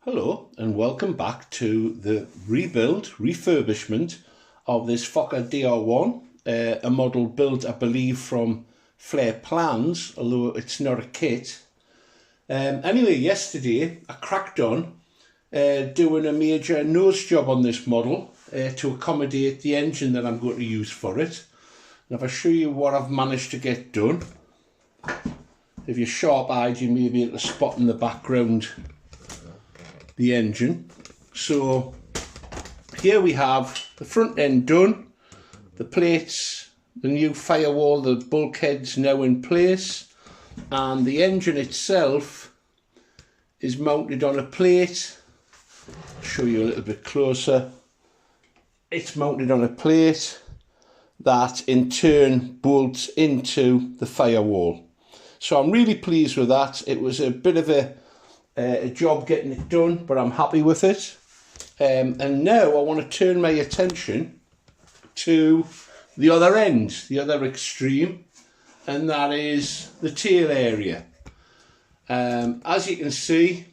Hello and welcome back to the refurbishment of this Fokker DR1, a model built I believe from Flair plans, although it's not a kit. Anyway, yesterday I cracked on doing a major nose job on this model to accommodate the engine that I'm going to use for it. And if I show you what I've managed to get done, if you're sharp-eyed you may be able to spot in the background the engine. So here we have the front end done, the plates, the new firewall, the bulkheads now in place, and the engine itself is mounted on a plate. I'll show you a little bit closer. It's mounted on a plate that in turn bolts into the firewall. So I'm really pleased with that. It was a bit of a job getting it done, but I'm happy with it. And now I want to turn my attention to the other end, the other extreme, and that is the tail area. As you can see,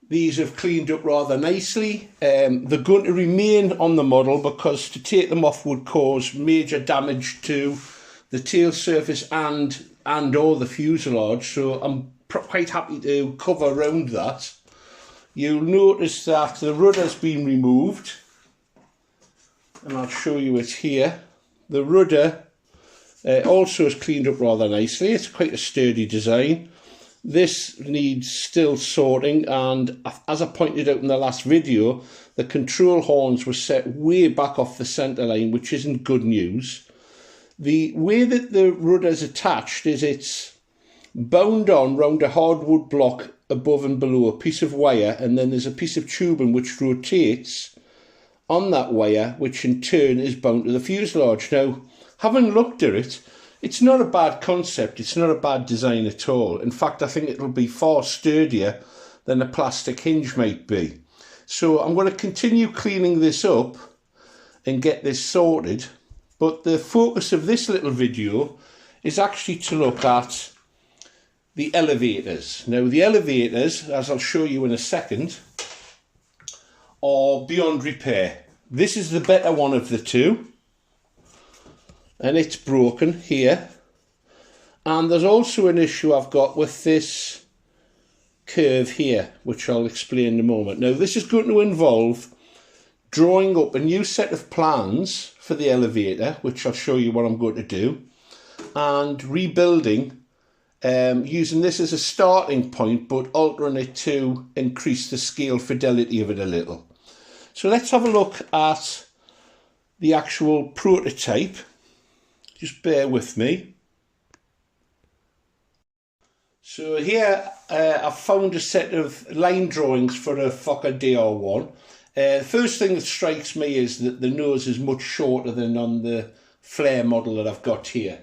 these have cleaned up rather nicely. They're going to remain on the model because to take them off would cause major damage to the tail surface and or the fuselage, so I'm quite happy to cover around that. You'll notice that the rudder's been removed, and I'll show you it here. The rudder also is cleaned up rather nicely. It's quite a sturdy design. This needs still sorting, and as I pointed out in the last video, the control horns were set way back off the centre line, which isn't good news. The way that the rudder is attached is it's bound on round a hardwood block above and below a piece of wire, and then there's a piece of tubing which rotates on that wire, which in turn is bound to the fuselage. Now, having looked at it, it's not a bad concept, it's not a bad design at all. In fact, I think it'll be far sturdier than a plastic hinge might be. So I'm going to continue cleaning this up and get this sorted, but the focus of this little video is actually to look at the elevators. Now the elevators, as I'll show you in a second, are beyond repair. This is the better one of the two, and it's broken here. And there's also an issue I've got with this curve here, which I'll explain in a moment. Now this is going to involve drawing up a new set of plans for the elevator, which I'll show you what I'm going to do, and rebuilding using this as a starting point, but altering it to increase the scale fidelity of it a little. So let's have a look at the actual prototype. Just bear with me. So here I've found a set of line drawings for a Fokker DR1. The first thing that strikes me is that the nose is much shorter than on the Flair model that I've got here.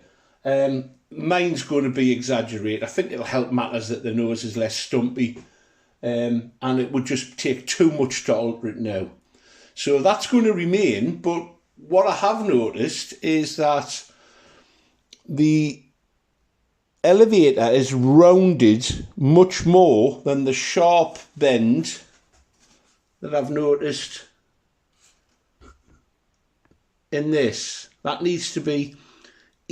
Mine's going to be exaggerated. I think it'll help matters that the nose is less stumpy, and it would just take too much to alter it now. So that's going to remain, but what I have noticed is that the elevator is rounded much more than the sharp bend that I've noticed in this. That needs to be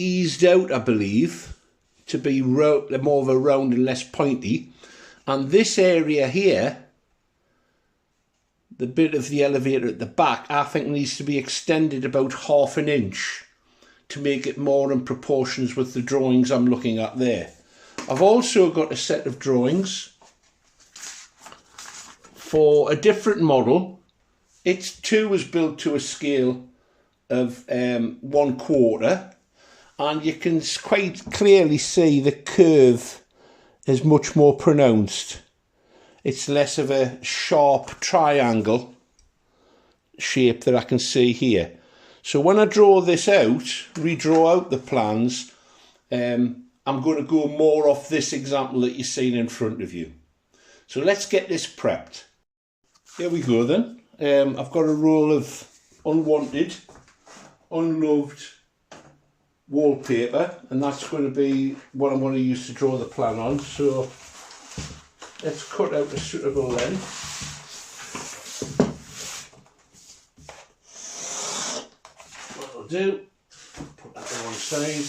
eased out, I believe, to be more of a round and less pointy. And this area here, the bit of the elevator at the back, I think needs to be extended about ½ an inch to make it more in proportions with the drawings I'm looking at there. I've also got a set of drawings for a different model. It too was built to a scale of 1/4. And you can quite clearly see the curve is much more pronounced. It's less of a sharp triangle shape that I can see here. So when I draw this out, redraw out the plans, I'm going to go more off this example that you're seeing in front of you. So let's get this prepped. Here we go then. I've got a roll of unwanted, unloved wallpaper, and that's going to be what I'm going to use to draw the plan on. So let's cut out a suitable length. What I'll do, put that on one side.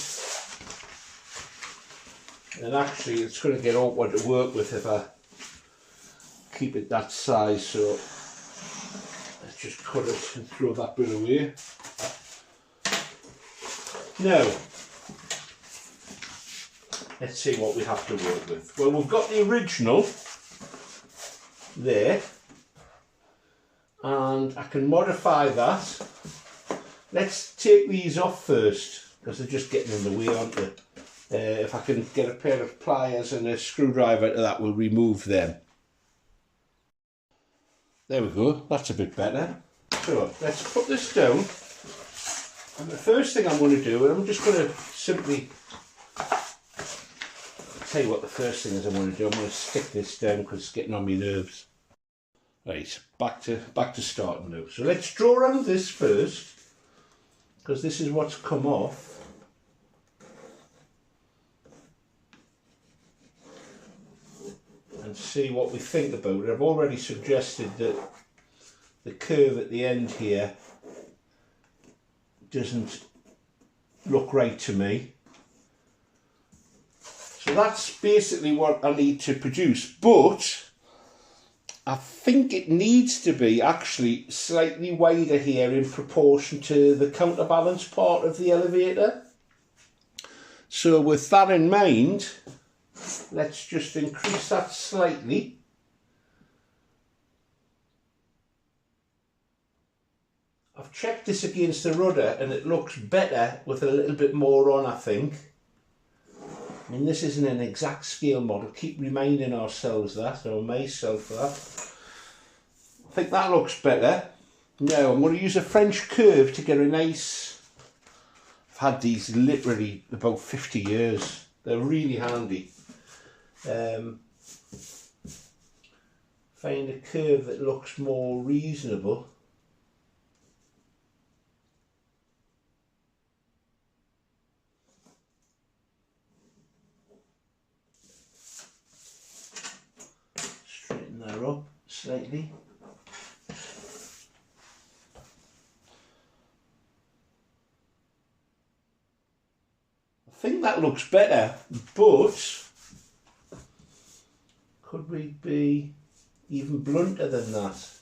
And actually it's going to get awkward to work with if I keep it that size, so let's just cut it and throw that bit away. Now, let's see what we have to work with. Well, we've got the original there, and I can modify that. Let's take these off first, because they're just getting in the way, aren't they? If I can get a pair of pliers and a screwdriver to that, we'll remove them. There we go, that's a bit better. So let's put this down. And the first thing I'm going to do, and I'm just going to simply tell you what the first thing is I'm going to do. I'm going to stick this down because it's getting on my nerves. Right, back to starting now. So let's draw around this first, because this is what's come off. And see what we think about it. I've already suggested that the curve at the end here doesn't look right to me. So that's basically what I need to produce, but I think it needs to be actually slightly wider here in proportion to the counterbalance part of the elevator. So with that in mind, let's just increase that slightly. I've checked this against the rudder and it looks better with a little bit more on, I think. I mean, this isn't an exact scale model. Keep reminding ourselves that, or myself that. I think that looks better. Now I'm going to use a French curve to get a nice... I've had these literally about 50 years. They're really handy. Find a curve that looks more reasonable. Straighten that up slightly. I think that looks better, but could we be even blunter than that?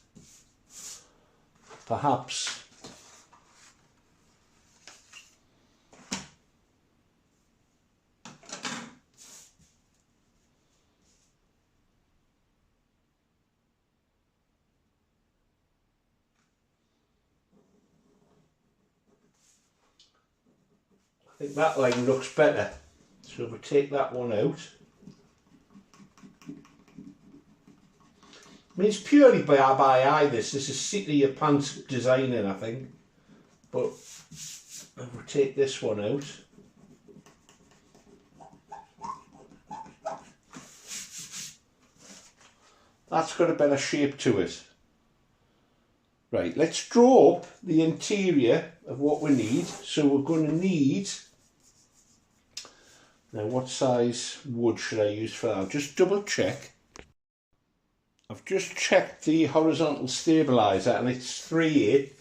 Perhaps. I think that line looks better. So if we take that one out. I mean, it's purely by eye this. This is seat of your pants designing, I think. But if we take this one out. That's got a better shape to it. Right, let's draw up the interior of what we need. So we're going to need... Now, what size wood should I use for that? I'll just double check. I've just checked the horizontal stabiliser and it's 3/8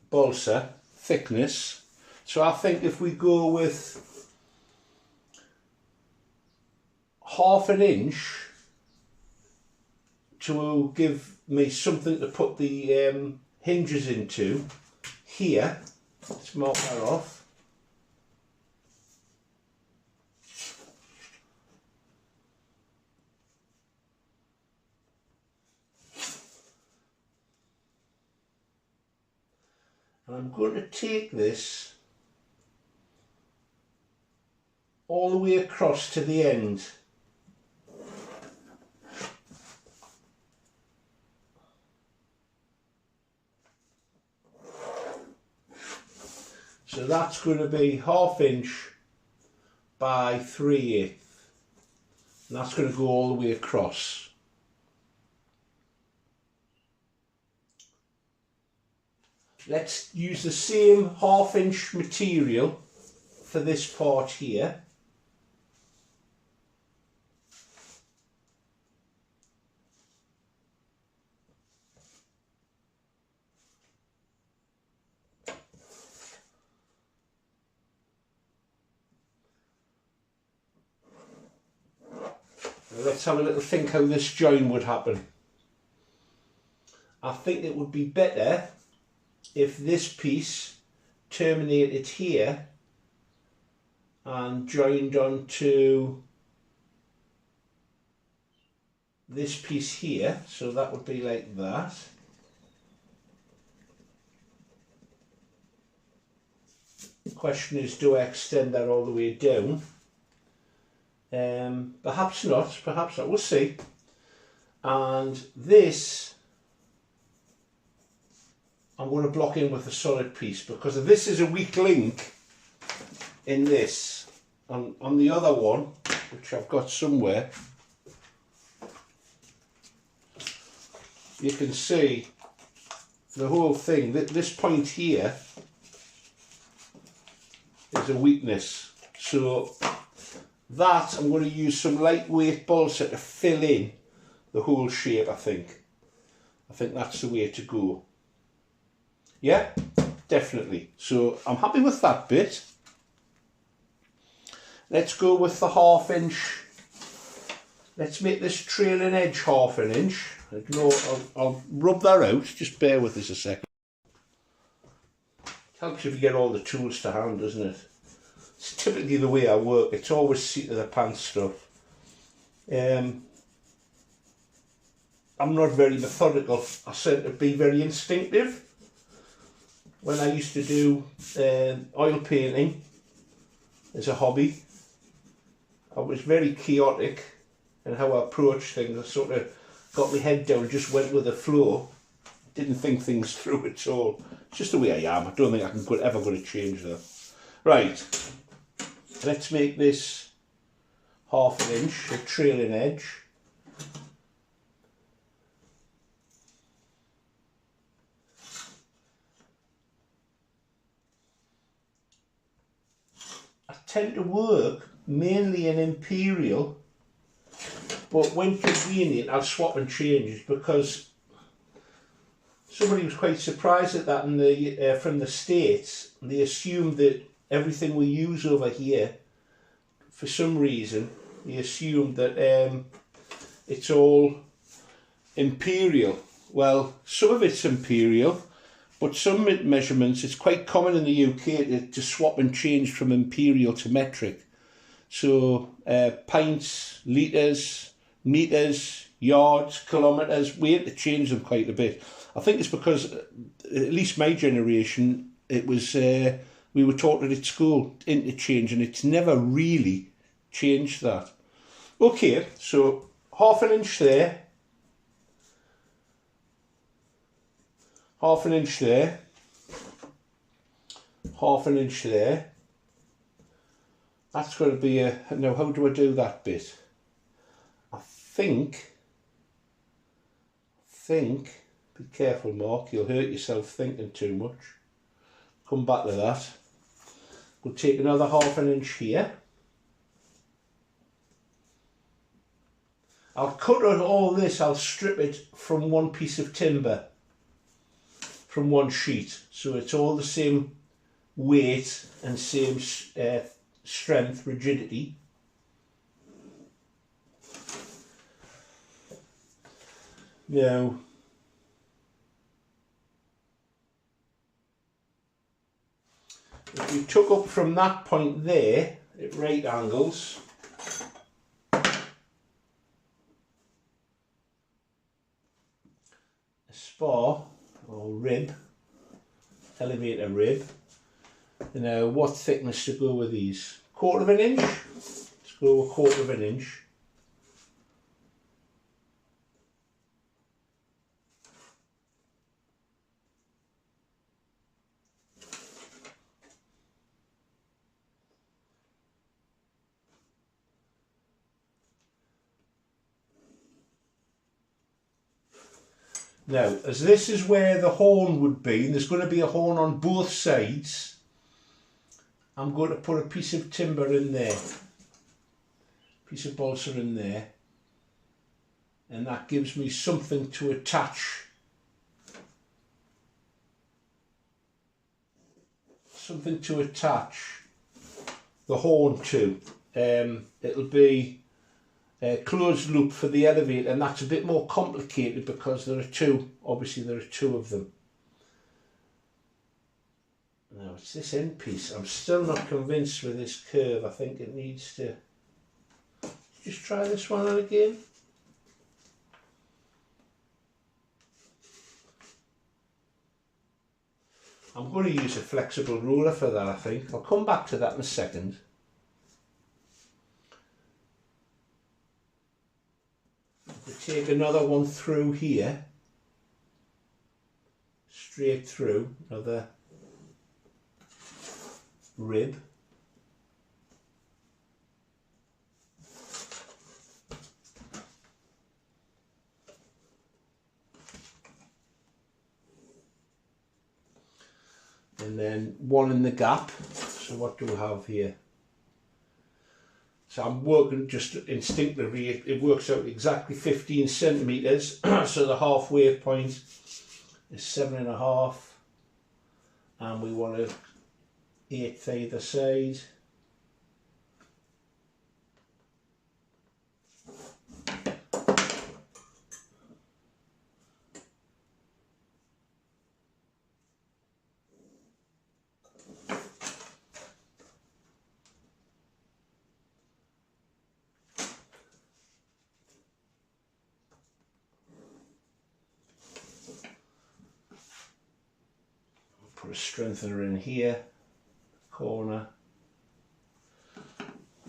balsa thickness. So I think if we go with 1/2 inch to give me something to put the hinges into here, let's mark that off. And I'm going to take this all the way across to the end. So that's going to be 1/2 inch by 3/8. And that's going to go all the way across. Let's use the same 1/2 inch material for this part here. Let's have a little think how this join would happen. I think it would be better if this piece terminated here and joined onto this piece here, so that would be like that. The question is, do I extend that all the way down? Perhaps not, we'll see. And this, I'm going to block in with a solid piece, because if this is a weak link in this, on the other one, which I've got somewhere, you can see the whole thing, this point here is a weakness. So that, I'm going to use some lightweight balsa to fill in the whole shape, I think. I think that's the way to go. Yeah, definitely. So I'm happy with that bit. Let's go with the 1/2 inch. Let's make this trailing edge 1/2 inch. I'll rub that out, just bear with us a second. Helps if you get all the tools to hand, doesn't it? It's typically the way I work, it's always seat of the pants stuff. I'm not very methodical, I tend to be very instinctive. When I used to do oil painting as a hobby, I was very chaotic in how I approached things. I sort of got my head down, just went with the flow, didn't think things through at all. It's just the way I am. I don't think I'm ever going to change that. Right, let's make this 1/2 inch, a trailing edge. I tend to work mainly in imperial, but when convenient I'll swap and change, because somebody was quite surprised at that in the from the States. They assumed that everything we use over here, for some reason, they assumed that it's all imperial. Well, some of it's imperial, but some measurements, it's quite common in the UK to swap and change from imperial to metric. So pints, litres, metres, yards, kilometres, we had to change them quite a bit. I think it's because, at least my generation, it was, we were taught it at school, interchange, and it's never really changed that. Okay, so 1/2 inch there, 1/2 inch there, 1/2 inch there. That's going to be a, now how do I do that bit? I think, be careful Mark, you'll hurt yourself thinking too much. Come back to that. We'll take another 1/2 inch here. I'll cut out all this, I'll strip it from one piece of timber, from one sheet, so it's all the same weight and same strength, rigidity. Now, if you took up from that point there at right angles, a spar or rib, elevator rib. Now, what thickness to go with these? 1/4 inch? Let's go 1/4 inch. Now, as this is where the horn would be, and there's going to be a horn on both sides, I'm going to put a piece of timber in there, piece of balsa in there, and that gives me something to attach, the horn to. It'll be closed loop for the elevator, and that's a bit more complicated because there are two, obviously there are two of them. Now it's this end piece, I'm still not convinced with this curve. I think it needs to, just try this one on again. I'm going to use a flexible ruler for that, I think. I'll come back to that in a second. We take another one through here, straight through, another rib. And then one in the gap. So what do we have here? So I'm working just instinctively, it works out exactly 15 centimetres. So the halfway point is 7.5, and we want to 1/8 either side. Put a strengthener in here, corner.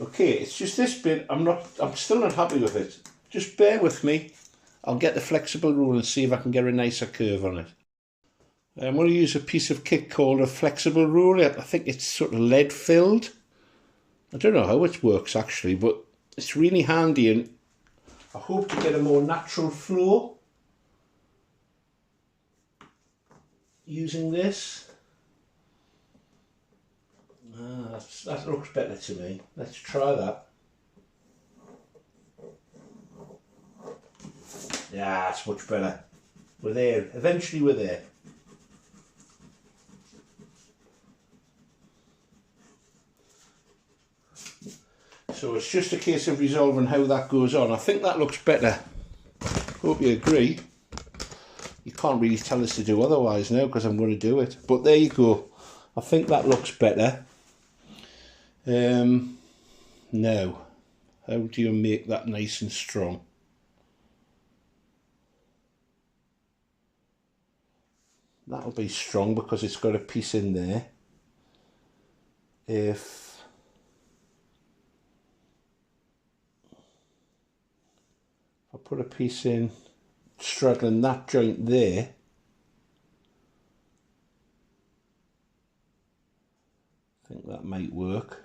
Okay, it's just this bit, I'm still not happy with it. Just bear with me. I'll get the flexible rule and see if I can get a nicer curve on it. I'm going to use a piece of kit called a flexible rule. I think it's sort of lead filled. I don't know how it works actually, but it's really handy, and I hope to get a more natural flow using this. That looks better to me. Let's try that. Yeah, it's much better. We're there. Eventually we're there. So it's just a case of resolving how that goes on. I think that looks better. Hope you agree. You can't really tell us to do otherwise now because I'm going to do it. But there you go. I think that looks better. Now, how do you make that nice and strong? That'll be strong because it's got a piece in there. If I put a piece in straddling that joint there, I think that might work.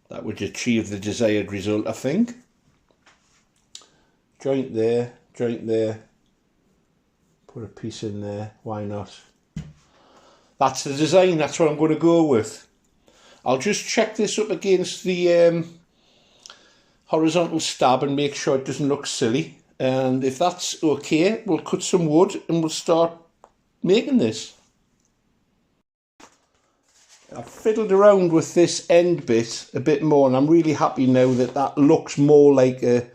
That would achieve the desired result, I think. Joint there, put a piece in there, why not? That's the design, that's what I'm going to go with. I'll just check this up against the horizontal stab and make sure it doesn't look silly. And if that's okay, we'll cut some wood and we'll start making this. I've fiddled around with this end bit a bit more, and I'm really happy now that that looks more like a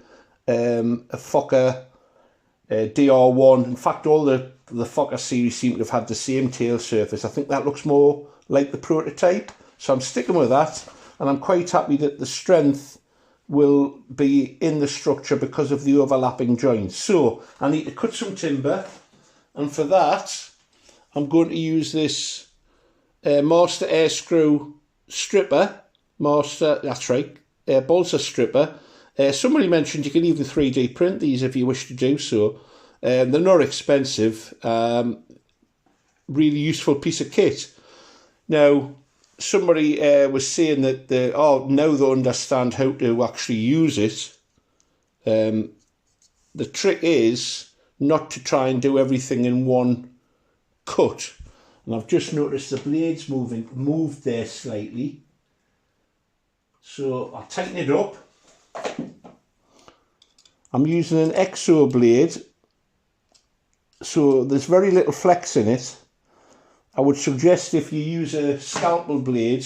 Fokker DR1. In fact, all the Fokker series seem to have had the same tail surface. I think that looks more like the prototype. So I'm sticking with that, and I'm quite happy that the strength will be in the structure because of the overlapping joints. So I need to cut some timber, and for that I'm going to use this Master air screw stripper, that's right, balsa stripper. Somebody mentioned you can even 3D print these if you wish to do so. They're not expensive, really useful piece of kit. Now, somebody was saying that now they understand how to actually use it. The trick is not to try and do everything in one cut. And I've just noticed the blades moved there slightly. So I'll tighten it up. I'm using an EXO blade, so there's very little flex in it. I would suggest if you use a scalpel blade,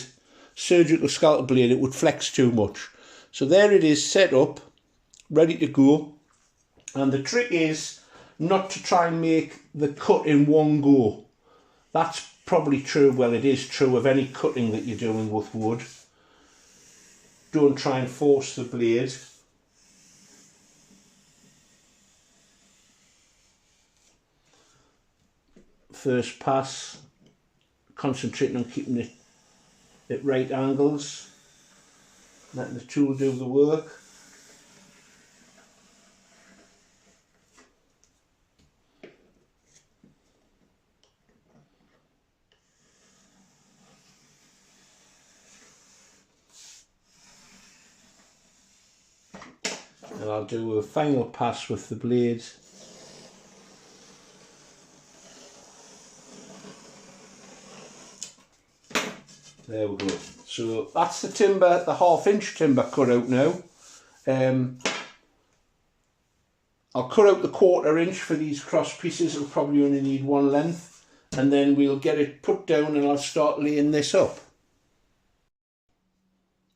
surgical scalpel blade, it would flex too much. So there it is, set up, ready to go. And the trick is not to try and make the cut in one go. That's probably true, well, it is true of any cutting that you're doing with wood. Don't try and force the blade. First pass, concentrating on keeping it at right angles, letting the tool do the work. And I'll do a final pass with the blade. There we go. So that's the timber, the 1/2 inch timber cut out now. I'll cut out the 1/4 inch for these cross pieces. I'll probably only need one length, and then we'll get it put down and I'll start laying this up.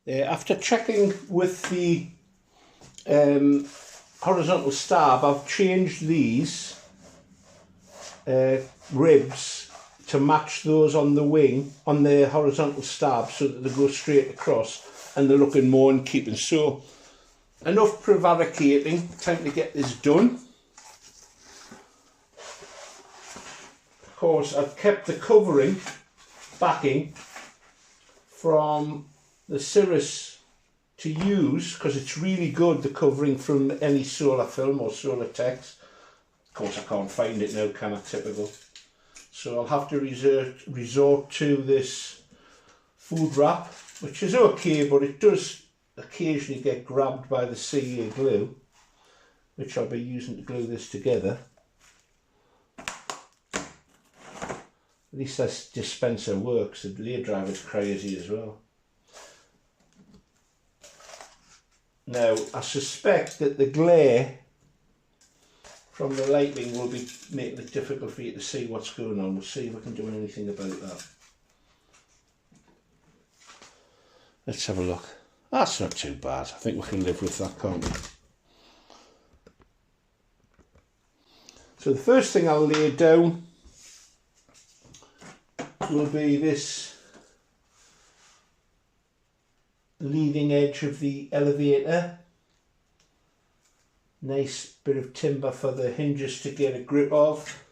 After checking with the horizontal stab, I've changed these ribs to match those on the wing, on the horizontal stab, so that they go straight across and they're looking more in keeping. So enough prevaricating, time to get this done. Of course, I've kept the covering backing from the Cirrus to use, because it's really good, the covering from any solar film or solar text. Of course I can't find it now, can I? Typical. So I'll have to resort to this food wrap, which is okay, but it does occasionally get grabbed by the CA glue, which I'll be using to glue this together. At least this dispenser works. The blade driver's crazy as well. Now, I suspect that the glare from the lighting will be making it difficult for you to see what's going on. We'll see if we can do anything about that. Let's have a look. That's not too bad. I think we can live with that, can't we? So the first thing I'll lay down will be this leading edge of the elevator. Nice bit of timber for the hinges to get a grip of.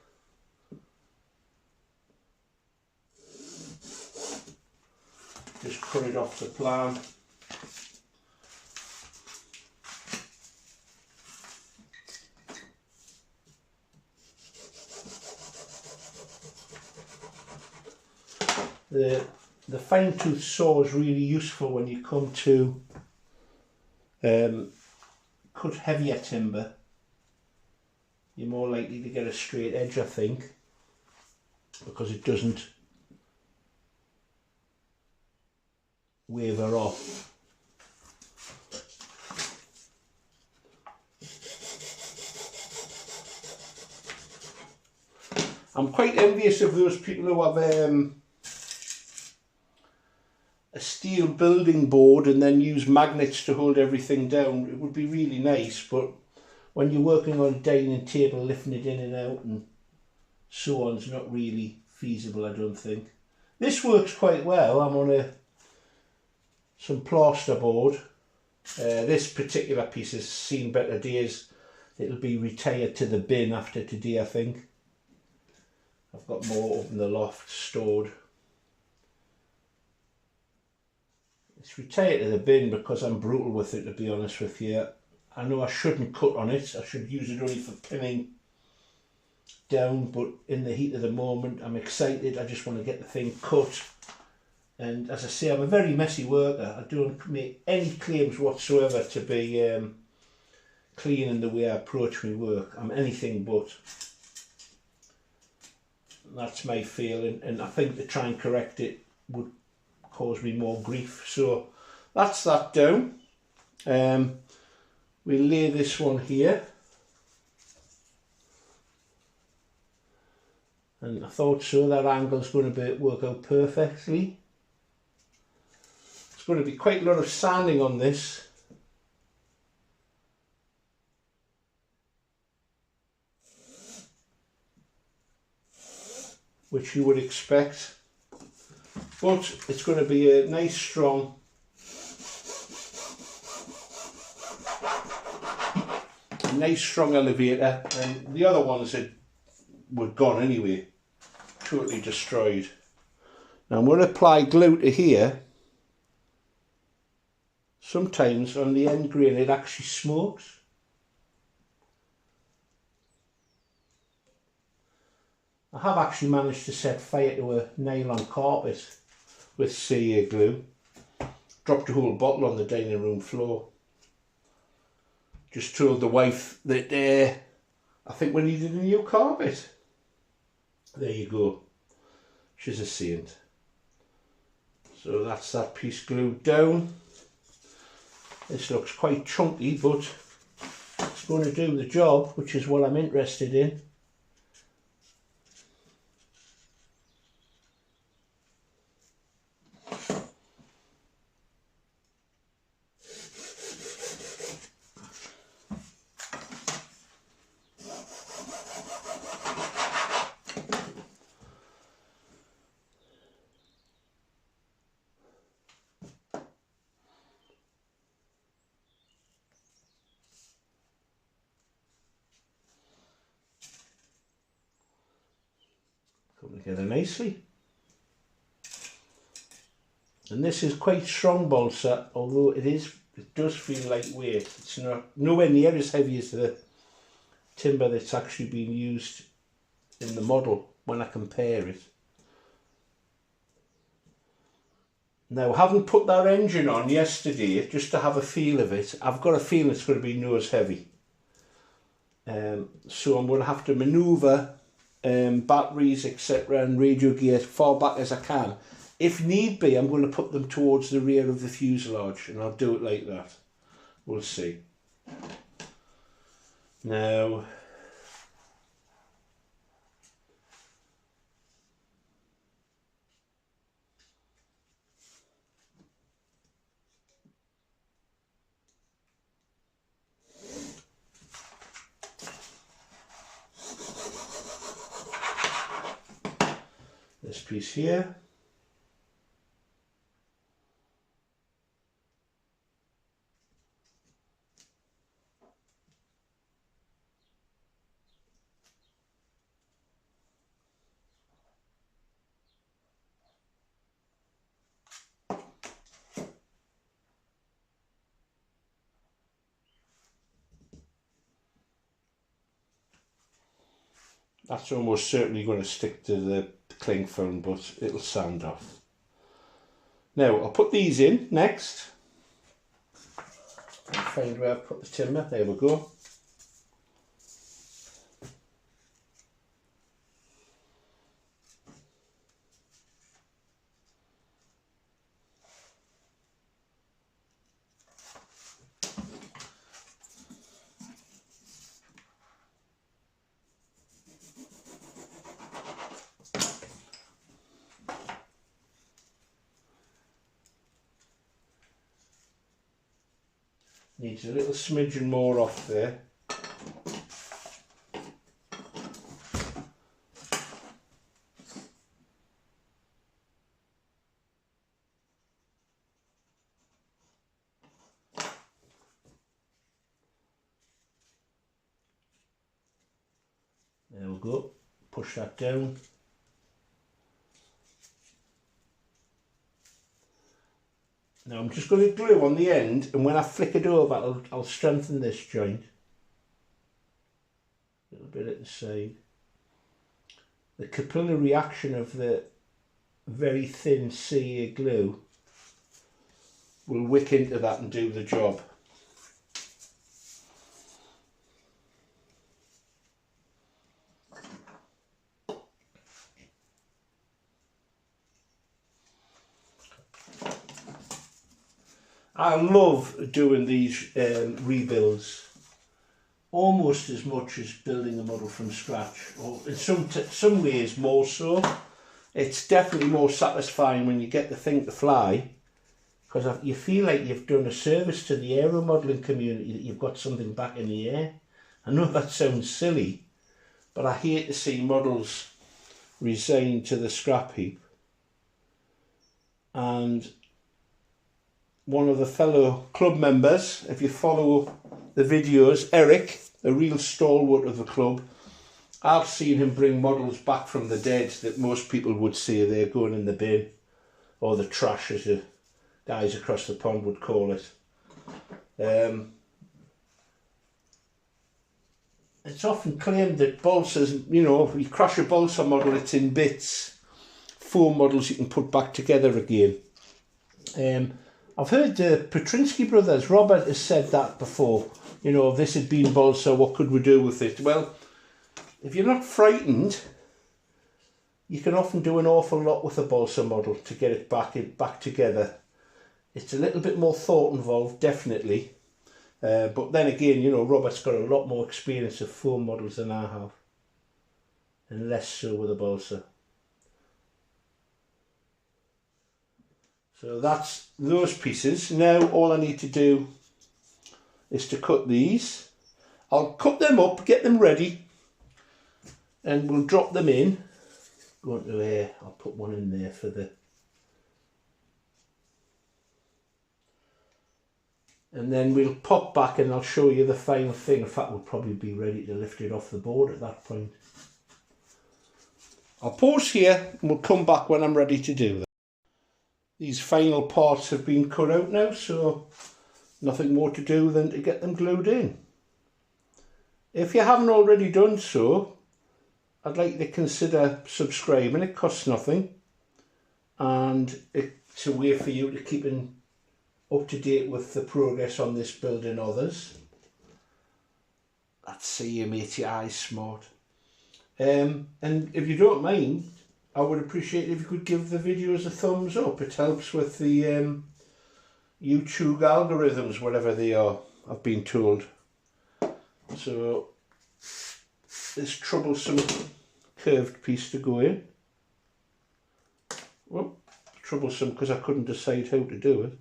Just cut it off the plan. The fine tooth saw is really useful when you come to cut heavier timber. You're more likely to get a straight edge, I think, because it doesn't waver off. I'm quite envious of those people who have a steel building board and then use magnets to hold everything down. It would be really nice, but when you're working on a dining table, lifting it in and out and so on is not really feasible, I don't think. This works quite well. I'm on some plaster board. This particular piece has seen better days. It'll be retired to the bin after today, I think. I've got more up in the loft stored. It's retired to the bin because I'm brutal with it, to be honest with you. I know I shouldn't cut on it. I should use it only for pinning down, but in the heat of the moment, I'm excited. I just want to get the thing cut. And as I say, I'm a very messy worker. I don't make any claims whatsoever to be clean in the way I approach my work. I'm anything but. That's my feeling, and I think to try and correct it would cause me more grief. So that's that down. we'll lay this one here. And I thought so, that angle's going to work out perfectly. It's going to be quite a lot of sanding on this. Which you would expect. But it's going to be a nice strong elevator, and the other ones were gone anyway, totally destroyed. Now I'm going to apply glue to here. Sometimes on the end grain it actually smokes. I have actually managed to set fire to a nylon carpet with CA glue. Dropped a whole bottle on the dining room floor. Just told the wife that I think we needed a new carpet. There you go. She's a saint. So that's that piece glued down. This looks quite chunky, but it's going to do the job, which is what I'm interested in. Come together nicely. And this is quite strong balsa, although it does feel lightweight. It's nowhere near as heavy as the timber that's actually been used in the model when I compare it. Now, I haven't put that engine on yesterday just to have a feel of it. I've got a feeling it's going to be nose heavy. So I'm going to have to manoeuvre batteries, etc. and radio gear as far back as I can. If need be, I'm going to put them towards the rear of the fuselage, and I'll do it like that. We'll see. Now, this piece here. That's almost certainly going to stick to the cling film, but it'll sand off. Now, I'll put these in next. I'll find where I've put the timber. There we go. Needs a little smidgen more off there. There we go. Push that down. Now I'm just going to glue on the end, and when I flick it over, I'll strengthen this joint. A little bit at the side. The capillary action of the very thin CA glue will wick into that and do the job. I love doing these rebuilds almost as much as building a model from scratch, or in some ways more so. It's definitely more satisfying when you get the thing to fly, because you feel like you've done a service to the aero modelling community, that you've got something back in the air. I know that sounds silly, but I hate to see models resigned to the scrap heap. And one of the fellow club members, if you follow the videos, Eric, a real stalwart of the club, I've seen him bring models back from the dead that most people would say they're going in the bin, or the trash as the guys across the pond would call it. It's often claimed that balsas, you know, if you crash a balsa model, it's in bits. Foam models you can put back together again. I've heard the Petrinsky brothers, Robert has said that before. You know, if this had been balsa, what could we do with it? Well, if you're not frightened, you can often do an awful lot with a balsa model to get it back together. It's a little bit more thought involved, definitely. But then again, you know, Robert's got a lot more experience of foam models than I have. And less so with a balsa. So that's those pieces. Now all I need to do is to cut these. I'll cut them up, get them ready, and we'll drop them in. Go into here, I'll put one in there for the... And then we'll pop back and I'll show you the final thing. In fact, we'll probably be ready to lift it off the board at that point. I'll pause here and we'll come back when I'm ready to do that. These final parts have been cut out now, so nothing more to do than to get them glued in. If you haven't already done so, I'd like you to consider subscribing. It costs nothing, and it's a way for you to keep up to date with the progress on this build and others. Let's see you, mate, your eyes smart. And if you don't mind, I would appreciate if you could give the videos a thumbs up. It helps with the YouTube algorithms, whatever they are, I've been told. So this troublesome curved piece to go in. Well, troublesome because I couldn't decide how to do it.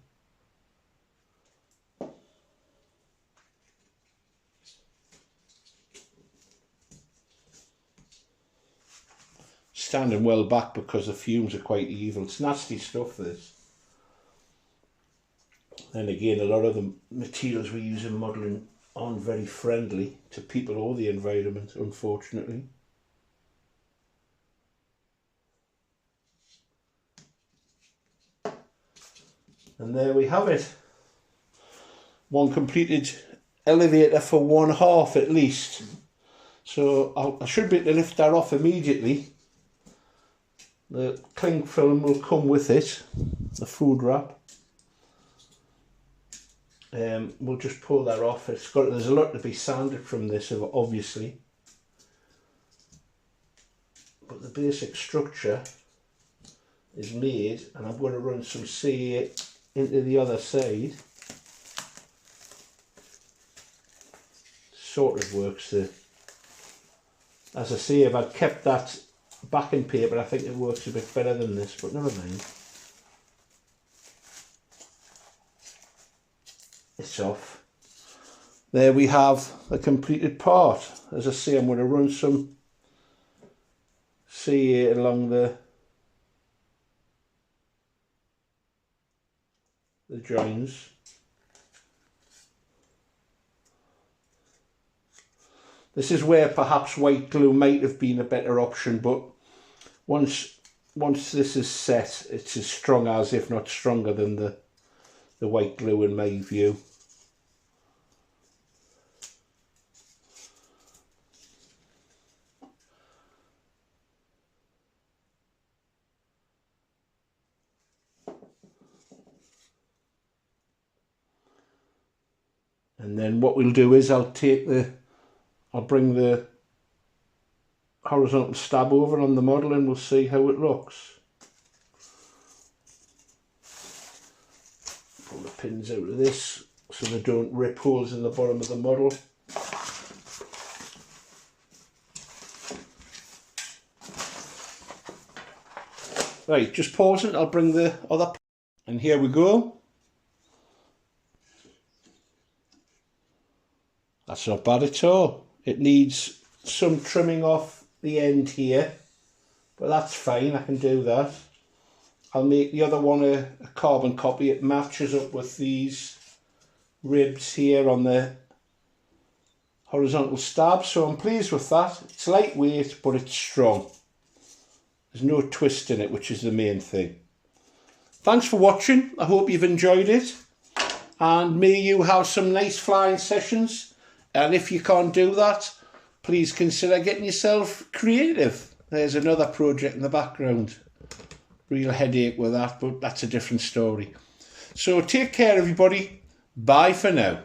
Standing well back because the fumes are quite evil. It's nasty stuff, this. And again, a lot of the materials we use in modelling aren't very friendly to people or the environment, unfortunately. And there we have it. One completed elevator for one half at least. So I should be able to lift that off immediately. The cling film will come with it, the food wrap. We'll just pull that off. There's a lot to be sanded from this, obviously. But the basic structure is made, and I'm going to run some CA into the other side. Sort of works. As I say, if I'd kept that backing paper, I think it works a bit better than this, but never mind. It's off. There we have the completed part. As I say, I'm going to run some CA along the joins. This is where perhaps white glue might have been a better option, but once this is set, it's as strong as, if not stronger than, the white glue in my view. And then what we'll do is I'll bring the horizontal stab over on the model and we'll see how it looks. pull the pins out of this so they don't rip holes in the bottom of the model. Right, just pausing, I'll bring the other, and here we go. That's not bad at all. It needs some trimming off the end here, but that's fine, I can do that. I'll make the other one a carbon copy. It matches up with these ribs here on the horizontal stab, so I'm pleased with that. It's lightweight, but it's strong. There's no twist in it, which is the main thing. Thanks for watching. I hope you've enjoyed it. And may you have some nice flying sessions. And if you can't do that, please consider getting yourself creative. There's another project in the background. Real headache with that, but that's a different story. So take care, everybody. Bye for now.